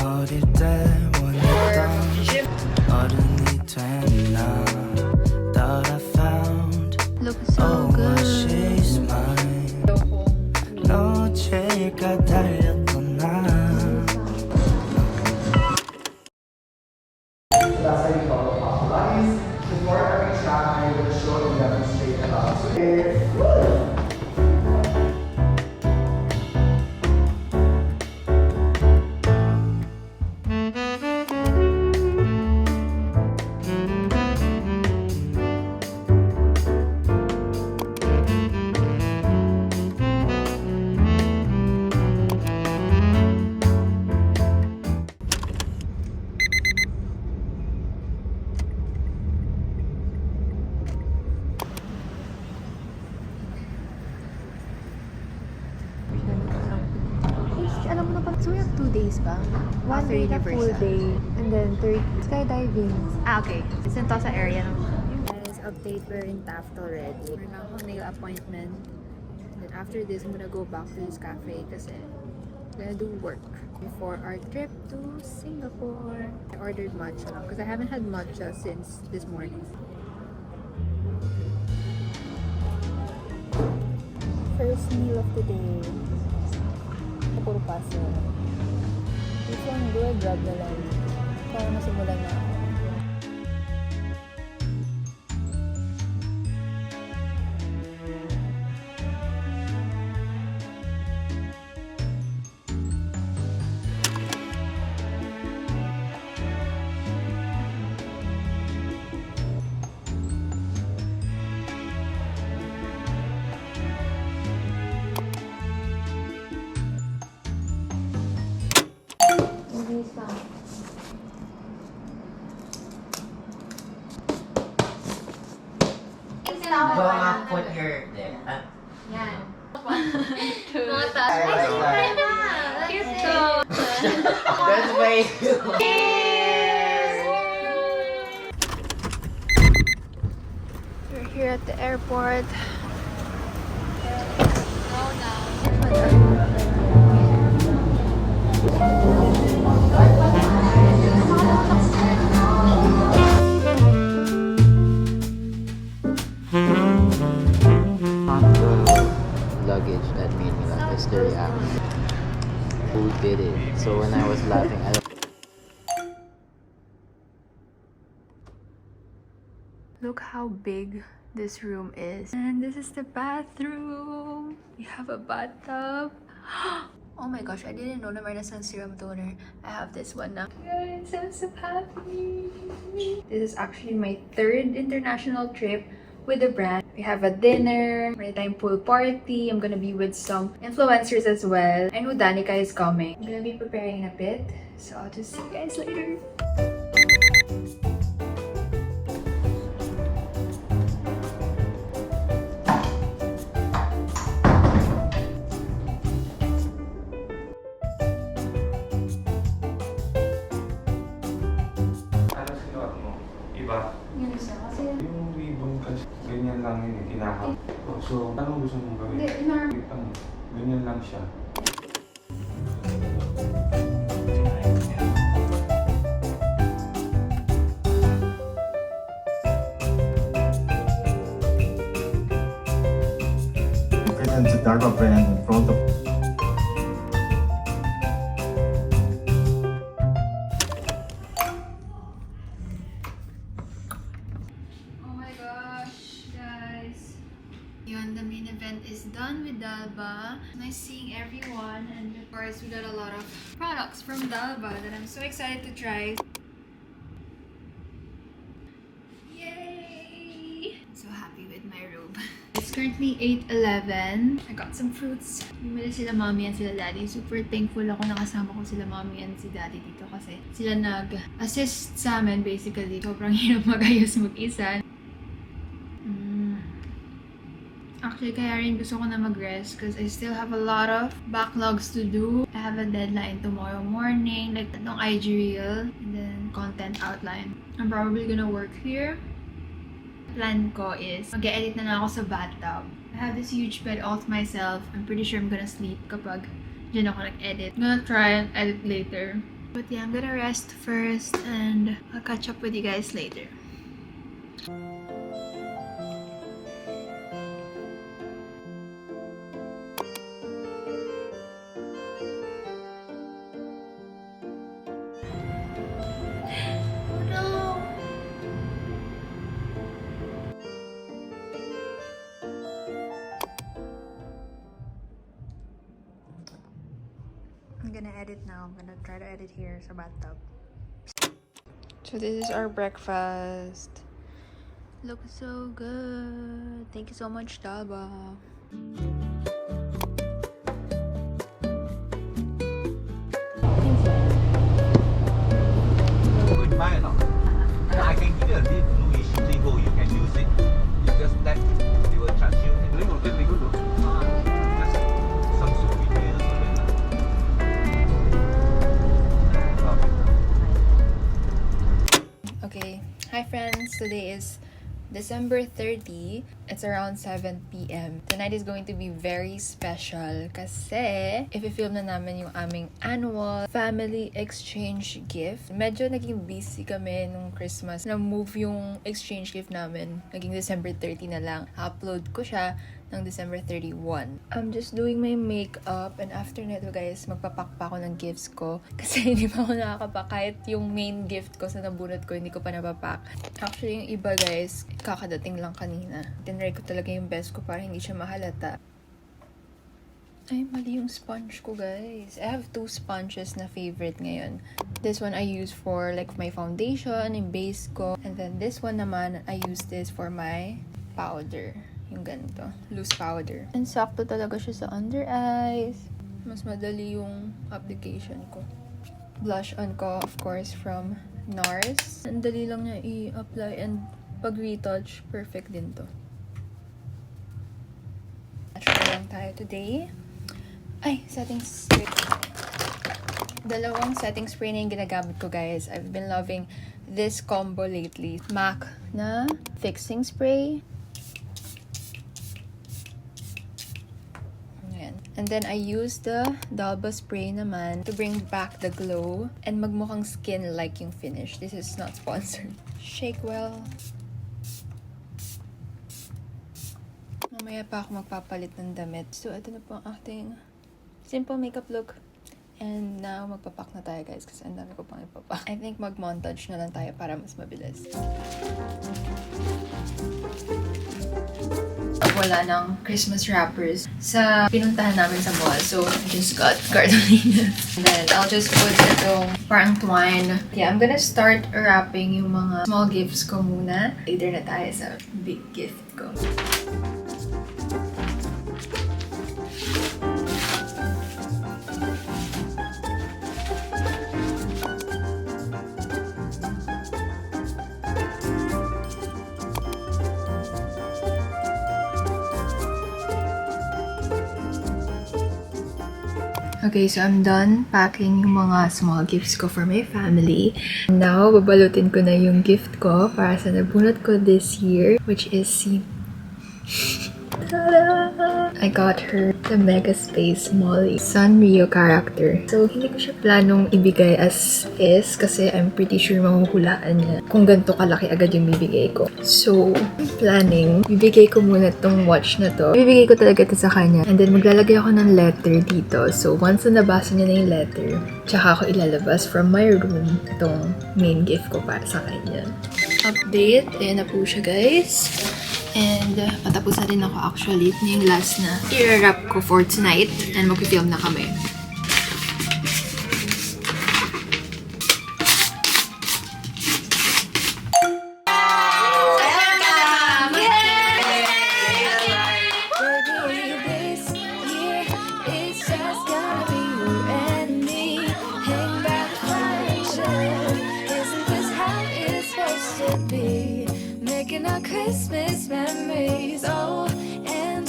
어릴 때 원했던 어른이 됐나. Thought I found Looks so oh good. she's mine. 놓칠까 달렸던 나. That's how you follow Pilates. Before every shot, I will show and demonstrate about it. Alam mo na pa, so we have 2 days ba? One day na full day, and then third, skydiving. Okay. Sinto sa area naman. Guys, update, we're in Taft already. We're now on nail appointment. And then after this, I'm gonna go back to this cafe kasi I'm gonna do work before our trip to Singapore. I ordered matcha because I haven't had matcha since this morning. First meal of the day. Puro paso. This one, good, grab na lang. Para masimulan na ako. Don't put her there. Yan. Mga That's way We're here at the airport. luggage that made me laugh is the reaction. Who did it? So when I was laughing, I Look how big this room is. And this is the bathroom. We have a bathtub. Oh my gosh, I didn't know na meron na serum toner. I have this one now. Guys, I'm so happy. This is actually my 3rd international trip with the brand. We have a dinner, maritime pool party. I'm gonna be with some influencers as well. I know Danica is coming. I'm gonna be preparing in a bit. So I'll just see you guys later. Yung isa kasi yung ribbon kasi ganyan lang yun, tinahap. So, anong gusto mong gawin? Hindi, ganyan lang siya. Present the Alba brand in front of The main event is done with Alba. Nice seeing everyone, and of course we got a lot of products from Alba that I'm so excited to try. Yay! I'm so happy with my robe. It's currently 8:11. I got some fruits. Bumili sila mommy and sila daddy. Super thankful ako nakasama ko sila mommy and si daddy dito kasi sila nag-assist sa amin basically. Sobrang hirap mag-ayos mag-isa. Actually, kaya rin gusto ko na mag-rest because I still have a lot of backlogs to do. I have a deadline tomorrow morning, like tatlong IG reel, and then content outline. I'm probably gonna work here. Plan ko is mag-edit na lang ako sa bathtub. I have this huge bed all to myself. I'm pretty sure I'm gonna sleep kapag Diyan ako nag-edit. I'm gonna try and edit later. But yeah, I'm gonna rest first and I'll catch up with you guys later. I'm gonna edit now. I'm gonna try to edit here sa bathtub. So this is our breakfast. Looks so good. Thank you so much, Alba. Good mind or not? I can give you a lead blue easily go, you can use it. You just tap, they will charge you. And then okay, we go to just some souvenirs or Okay, hi friends. Today is December 30. It's around 7 p.m. Tonight is going to be very special kasi i-film na namin yung aming annual family exchange gift. Medyo naging busy kami nung Christmas. Na-move yung exchange gift namin. Naging December 30 na lang. Upload ko siya ng December 31. I'm just doing my makeup and after nito guys, magpapak pa ako ng gifts ko kasi hindi pa ako nakakapak. Kahit yung main gift ko sa nabunot ko, hindi ko pa napapak. Actually, yung iba guys, kakadating lang kanina. Tinry ko talaga yung best ko para hindi siya mahalata. Ay, mali yung sponge ko guys. I have 2 sponges na favorite ngayon. This one I use for like my foundation, yung base ko. And then this one naman, I use this for my powder. Yung ganito, loose powder. And sakto talaga siya sa under eyes. Mas madali yung application ko. Blush on ko, of course, from Nars. Ang dali lang niya i-apply and pag retouch, perfect din to. Natural lang tayo today. Ay, setting spray. Dalawang setting spray na yung ginagamit ko, guys. I've been loving this combo lately. MAC na fixing spray. And then I use the Alba spray naman to bring back the glow and magmukhang skin-like yung finish. This is not sponsored. Shake well. Mamaya pa ako magpapalit ng damit. So, ito na po ang ating simple makeup look. And now, magpapak na tayo guys kasi ang dami ko pang ipapak. I think mag-montage na lang tayo para mas mabilis. Wala ng Christmas wrappers sa pinuntahan namin sa mall. So, I just got gardenias. And then, I'll just put itong parang twine. Yeah, I'm gonna start wrapping yung mga small gifts ko muna. Later na tayo sa big gift ko. Okay, so I'm done packing yung mga small gifts ko for my family. Now, babalutin ko na yung gift ko para sa nabunot ko this year, which is si... Ta-da! I got her the Mega Space Molly Sanrio character. So, hindi ko siya planong ibigay as is kasi I'm pretty sure mahuhulaan niya kung ganito kalaki agad yung bibigay ko. So, planning, bibigay ko muna tong watch na to. Bibigay ko talaga ito sa kanya. And then, maglalagay ako ng letter dito. So, once na nabasa niya na yung letter, tsaka ako ilalabas from my room itong main gift ko para sa kanya. Update. Ayan na po siya, guys. And patapos na rin ako actually. Ito yung last na i-wrap ko for tonight. And mag-film na kami. Christmas memories, oh, and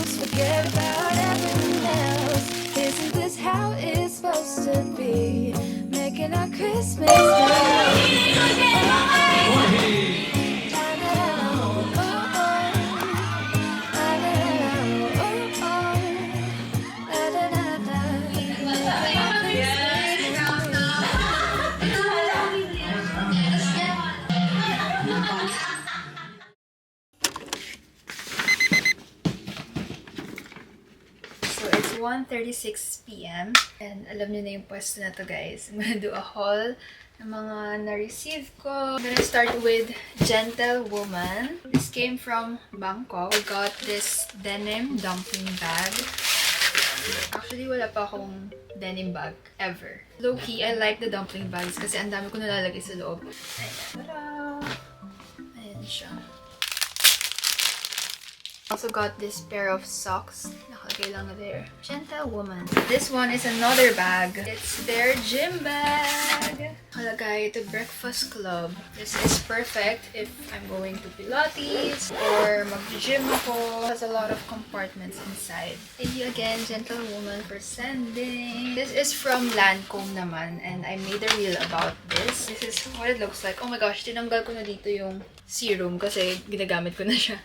forget about everyone else. Isn't this how it's supposed to be? Making our Christmas memories. So it's 1:36 p.m. and alam niyo na yung pwesto na to, guys. I'm gonna do a haul ng mga na-receive ko. I'm gonna start with Gentle Woman. This came from Bangkok. I got this denim dumpling bag. Actually, wala pa akong denim bag ever. Low-key, I like the dumpling bags kasi ang dami ko nalalagay sa loob. Ayan. Tada! Ayan siya. Also got this pair of socks. Nakalagay lang na there. Gentle Woman. This one is another bag. It's their gym bag. Nakalagay to Breakfast Club. This is perfect if I'm going to pilates or mag-gym ako. It has a lot of compartments inside. Thank you again, Gentle Woman, for sending. This is from Lancome naman and I made a reel about this. This is what it looks like. Oh my gosh, tinanggal ko na dito yung serum kasi ginagamit ko na siya.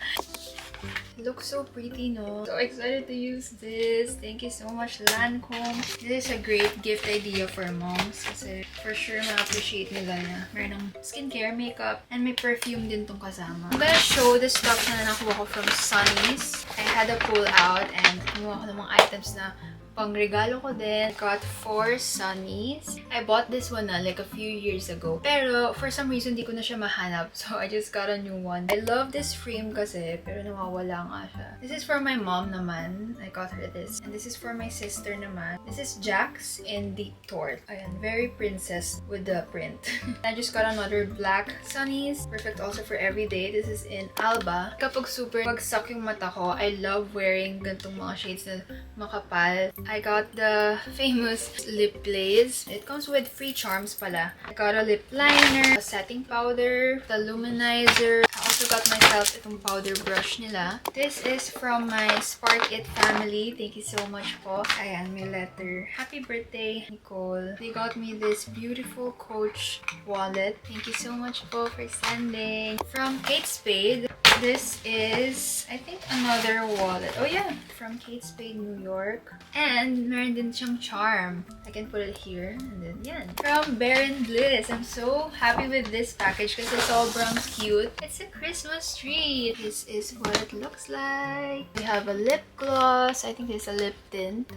It looks so pretty, no? So excited to use this. Thank you so much, Lancome. This is a great gift idea for moms kasi for sure ma-appreciate nila na meron ng skincare, makeup, and may perfume din tong kasama. I'm gonna show the stuff na nakuha ko from Sunnies. I had a pull out and kumuha ko ng mga items na pang-regalo ko din. Got 4 Sunnies. I bought this one na like a few years ago. Pero for some reason, di ko na siya mahanap. So I just got a new one. I love this frame kasi, pero nawawala nga siya. This is for my mom naman. I got her this. And this is for my sister naman. This is Jax in Deep Torte. Ayan, very princess with the print. I just got another black Sunnies. Perfect also for everyday. This is in Alba. Kapag super bagsak yung mata ko, I love wearing gantong mga shades na makapal. I got the famous lip glaze. It comes with free charms pala. I got a lip liner, a setting powder, the luminizer. I also got myself itong powder brush nila. This is from my Spark It family. Thank you so much po. Ayan, may letter. Happy birthday, Nicole. They got me this beautiful Coach wallet. Thank you so much po for sending. From Kate Spade. This is, I think, another wallet. Oh yeah, from Kate Spade, New York. And meron din siyang charm. I can put it here. And then, yan. From Baron Bliss. I'm so happy with this package kasi sobrang cute. It's a Christmas tree. This is what it looks like. We have a lip gloss. I think this is a lip tint.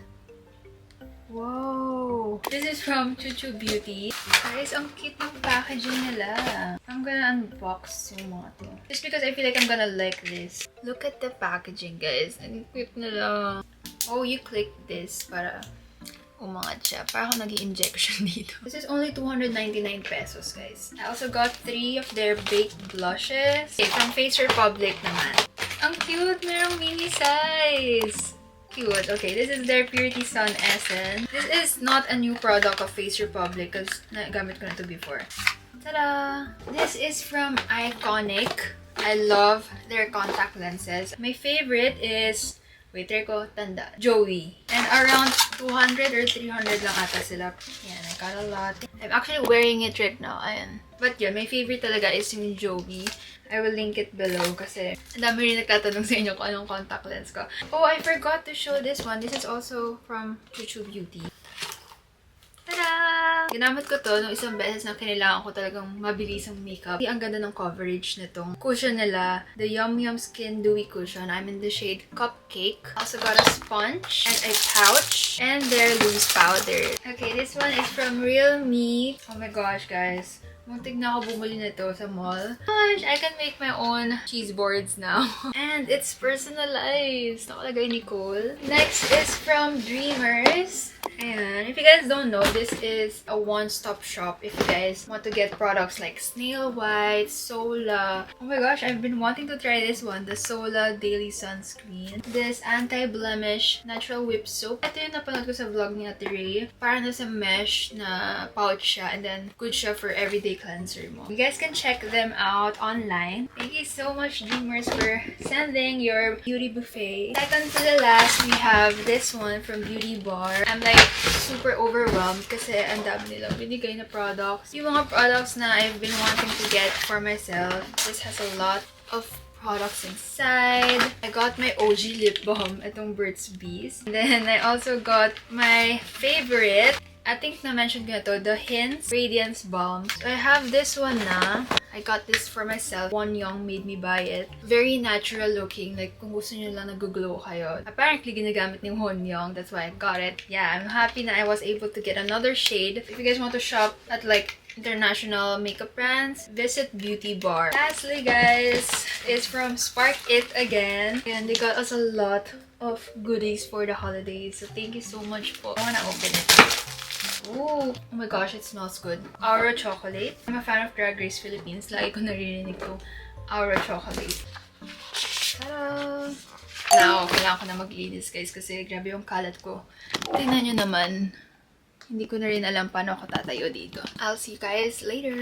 Whoa! This is from Chuchu Beauty. Guys, ang cute ng packaging nila. I'm gonna unbox yung mga to. Just because I feel like I'm gonna like this. Look at the packaging, guys. Ang cute nila. Oh, you click this para umangat siya. Para ako nag-i-injection dito. This is only 299 pesos, guys. I also got 3 of their baked blushes. Okay, from Face Republic naman. Ang cute! Merong mini size! Cute. Okay, this is their Purity Sun Essence. This is not a new product of Face Republic because nagamit ko na to before. Ta-da! This is from Eyeconic. I love their contact lenses. My favorite is, wait, try ko tanda, Joey. And around 200 or 300 lang ata sila. Yan, I got a lot. I'm actually wearing it right now. Ayan. But yun, my favorite talaga is yung Joey. I will link it below kasi ang dami rin nagtatanong sa inyo kung anong contact lens ko. Oh, I forgot to show this one. This is also from Chuchu Beauty. Tada! Ginamit ko to nung isang beses na kailangan ko talagang mabilis ang makeup. Ang ganda ng coverage nitong cushion nila. The Yum Yum Skin Dewy Cushion. I'm in the shade Cupcake. Also got a sponge and a pouch and their loose powder. Okay, this one is from Real Me. Oh my gosh, guys. Muntik na ako bumuli nito sa mall. Gosh, I can make my own cheese boards now. And it's personalized. Nakalagay Nicole. Next is from Dreamers. Ayan. If you guys don't know, this is a one-stop shop if you guys want to get products like Snail White, Sola. Oh my gosh, I've been wanting to try this one. The Sola Daily Sunscreen. This anti-blemish natural whip soap. Ito yung napanood ko sa vlog ni Ate Ray. Parang nasa mesh na pouch siya and then good siya for everyday cleanser mo. You guys can check them out online. Thank you so much, Dreamers, for sending your beauty buffet. Second to the last, we have this one from Beauty Bar. I'm like super overwhelmed kasi ang dami nilang binigay na products. Yung mga products na I've been wanting to get for myself. This has a lot of products inside. I got my OG lip balm, itong Burt's Bees. And then I also got my favorite I think na-mention ko na to, the Hints Radiance Balm. So I have this one na. I got this for myself. Won Young made me buy it. Very natural looking. Like, kung gusto nyo lang nag-glow kayo. Apparently, ginagamit ni Won Young. That's why I got it. Yeah, I'm happy na I was able to get another shade. If you guys want to shop at like international makeup brands, visit Beauty Bar. Lastly, guys, is from Spark It again. And they got us a lot of goodies for the holidays. So thank you so much po. I wanna open it. Ooh, oh my gosh, it smells good. Aura Chocolate. I'm a fan of Drag Race Philippines. Lagi ko naririnig to. Aura Chocolate. Ta-da! Now, kailangan ko na maglinis guys kasi grabe yung kalat ko. Tingnan nyo naman. Hindi ko na rin alam paano ako tatayo dito. I'll see you guys later.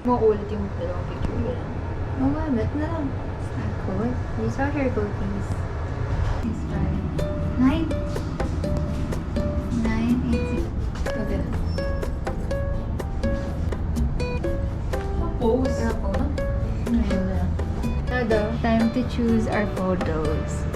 Mauulit yung dalawang picture ko lang. Oo nga, ba't na lang? Of course. You saw her cookies. It's fine. 9, 8, 6. Okay. Pose. Tada. Time to choose our photos.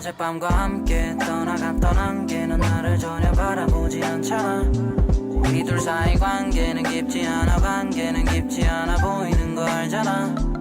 어젯밤과 함께 떠나갔던 안개는 나를 전혀 바라보지 않잖아. 우리 둘 사이 관계는 깊지 않아 보이는 거 알잖아.